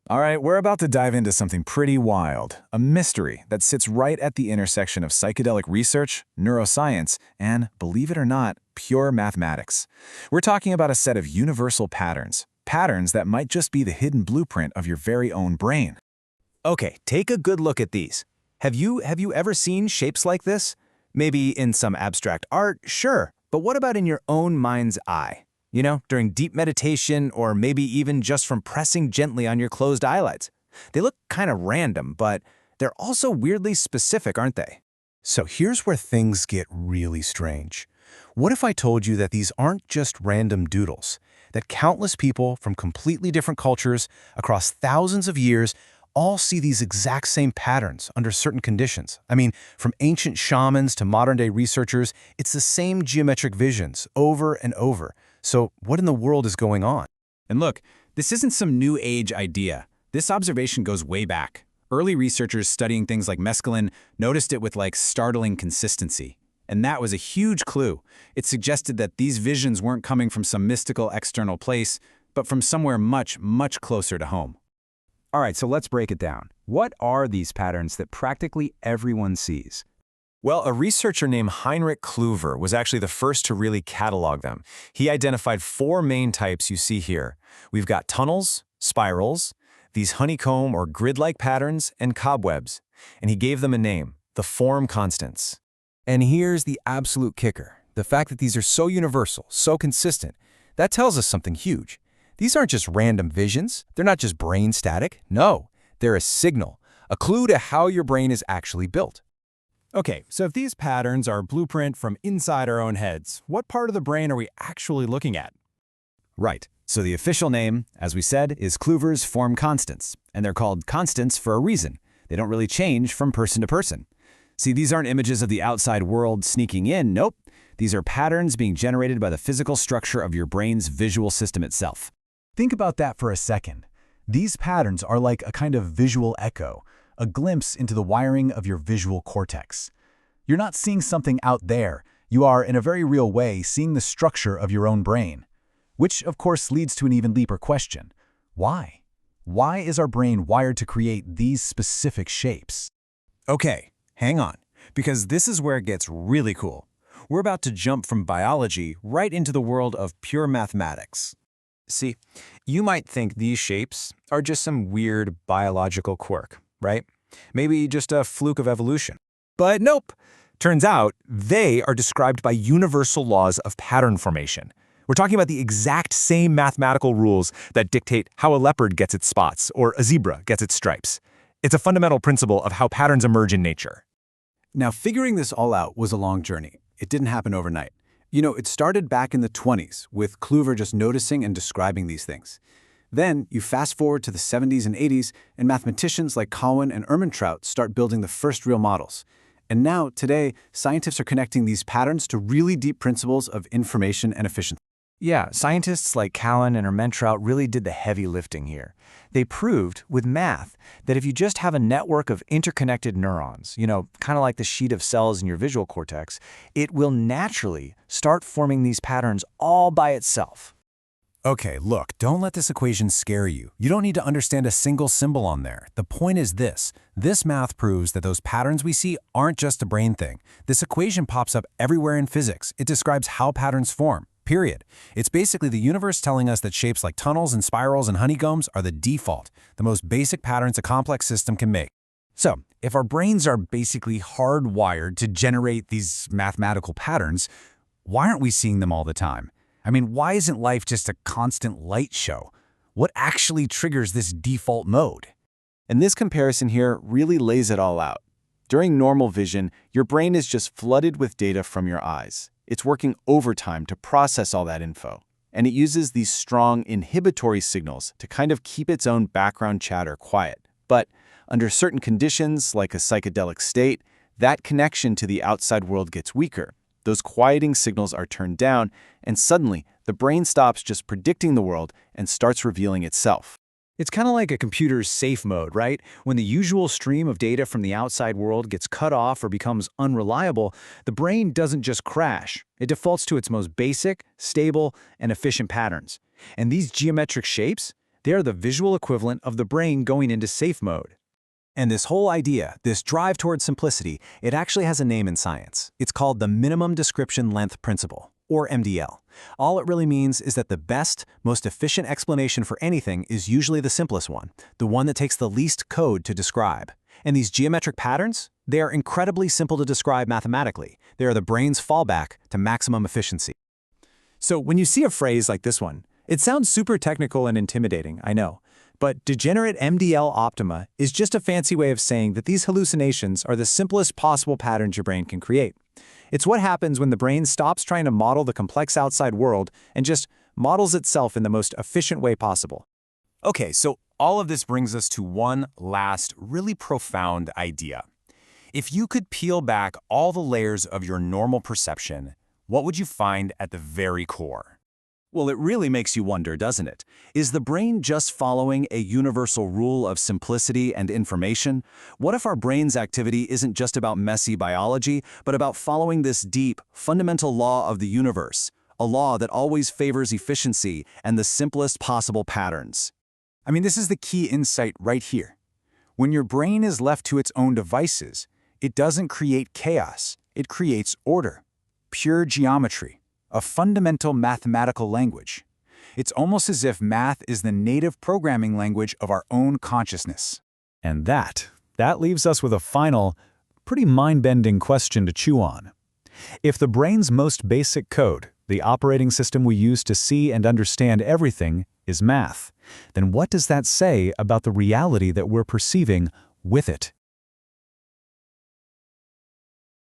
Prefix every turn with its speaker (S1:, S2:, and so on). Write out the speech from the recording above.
S1: All right, we're about to dive into something pretty wild, a mystery that sits right at the intersection of psychedelic research, neuroscience, and, believe it or not, pure mathematics. We're talking about a set of universal patterns that might just be the hidden blueprint of your very own brain.
S2: Okay, take a good look at these. Have you ever seen shapes like this? Maybe in some abstract art, sure, but what about in your own mind's eye? You know, during deep meditation or maybe even just from pressing gently on your closed eyelids. They look kind of random, but they're also weirdly specific, aren't they?
S3: So here's where things get really strange. What if I told you that these aren't just random doodles, that countless people from completely different cultures across thousands of years all see these exact same patterns under certain conditions? I mean, from ancient shamans to modern-day researchers, it's the same geometric visions over and over. So what in the world is going on?
S1: And look, this isn't some new age idea. This observation goes way back. Early researchers studying things like mescaline noticed it with startling consistency. And that was a huge clue. It suggested that these visions weren't coming from some mystical external place, but from somewhere much, much closer to home.
S2: All right, so let's break it down. What are these patterns that practically everyone sees?
S4: Well, a researcher named Heinrich Kluver was actually the first to really catalog them. He identified 4 main types you see here. We've got tunnels, spirals, these honeycomb or grid-like patterns, and cobwebs. And he gave them a name, the form constants.
S2: And here's the absolute kicker. The fact that these are so universal, so consistent, that tells us something huge. These aren't just random visions. They're not just brain static. No, they're a signal, a clue to how your brain is actually built.
S5: Okay, so if these patterns are a blueprint from inside our own heads, what part of the brain are we actually looking at?
S1: Right. So the official name, as we said, is Kluver's form constants, and they're called constants for a reason. They don't really change from person to person. See, these aren't images of the outside world sneaking in, nope. These are patterns being generated by the physical structure of your brain's visual system itself.
S6: Think about that for a second. These patterns are like a kind of visual echo, a glimpse into the wiring of your visual cortex. You're not seeing something out there. You are, in a very real way, seeing the structure of your own brain. Which, of course, leads to an even deeper question. Why? Why is our brain wired to create these specific shapes?
S1: Okay, hang on, because this is where it gets really cool. We're about to jump from biology right into the world of pure mathematics.
S2: See, you might think these shapes are just some weird biological quirk, right? Maybe just a fluke of evolution. But nope. Turns out they are described by universal laws of pattern formation. We're talking about the exact same mathematical rules that dictate how a leopard gets its spots or a zebra gets its stripes. It's a fundamental principle of how patterns emerge in nature.
S6: Now, figuring this all out was a long journey. It didn't happen overnight. You know, it started back in the 1920s, with Kluver just noticing and describing these things. Then, you fast forward to the 70s and 80s, and mathematicians like Cowan and Ermintrout start building the first real models. And now, today, scientists are connecting these patterns to really deep principles of information and efficiency.
S2: Yeah, scientists like Cowan and Ermintrout really did the heavy lifting here. They proved, with math, that if you just have a network of interconnected neurons, kind of like the sheet of cells in your visual cortex, it will naturally start forming these patterns all by itself.
S3: Okay, look, don't let this equation scare you. You don't need to understand a single symbol on there. The point is this. This math proves that those patterns we see aren't just a brain thing. This equation pops up everywhere in physics. It describes how patterns form. Period. It's basically the universe telling us that shapes like tunnels and spirals and honeycombs are the default, the most basic patterns a complex system can make.
S1: So, if our brains are basically hardwired to generate these mathematical patterns, why aren't we seeing them all the time? I mean, why isn't life just a constant light show? What actually triggers this default mode?
S4: And this comparison here really lays it all out. During normal vision, your brain is just flooded with data from your eyes. It's working overtime to process all that info. And it uses these strong inhibitory signals to kind of keep its own background chatter quiet. But under certain conditions, like a psychedelic state, that connection to the outside world gets weaker. Those quieting signals are turned down, and suddenly, the brain stops just predicting the world and starts revealing itself.
S2: It's kind of like a computer's safe mode, right? When the usual stream of data from the outside world gets cut off or becomes unreliable, the brain doesn't just crash. It defaults to its most basic, stable, and efficient patterns. And these geometric shapes, They are the visual equivalent of the brain going into safe mode. And this whole idea, this drive towards simplicity, it actually has a name in science. It's called the minimum description length principle, or MDL. All it really means is that the best, most efficient explanation for anything is usually the simplest one, the one that takes the least code to describe. And these geometric patterns, they are incredibly simple to describe mathematically. They are the brain's fallback to maximum efficiency.
S5: So when you see a phrase like this one, it sounds super technical and intimidating, I know. But degenerate MDL optima is just a fancy way of saying that these hallucinations are the simplest possible patterns your brain can create. It's what happens when the brain stops trying to model the complex outside world and just models itself in the most efficient way possible.
S2: Okay, so all of this brings us to one last, really profound idea. If you could peel back all the layers of your normal perception, what would you find at the very core?
S4: Well, it really makes you wonder, doesn't it? Is the brain just following a universal rule of simplicity and information? What if our brain's activity isn't just about messy biology, but about following this deep, fundamental law of the universe, a law that always favors efficiency and the simplest possible patterns?
S1: I mean, this is the key insight right here. When your brain is left to its own devices, it doesn't create chaos, it creates order, pure geometry, a fundamental mathematical language. It's almost as if math is the native programming language of our own consciousness.
S6: And that leaves us with a final, pretty mind-bending question to chew on. If the brain's most basic code, the operating system we use to see and understand everything, is math, then what does that say about the reality that we're perceiving with it?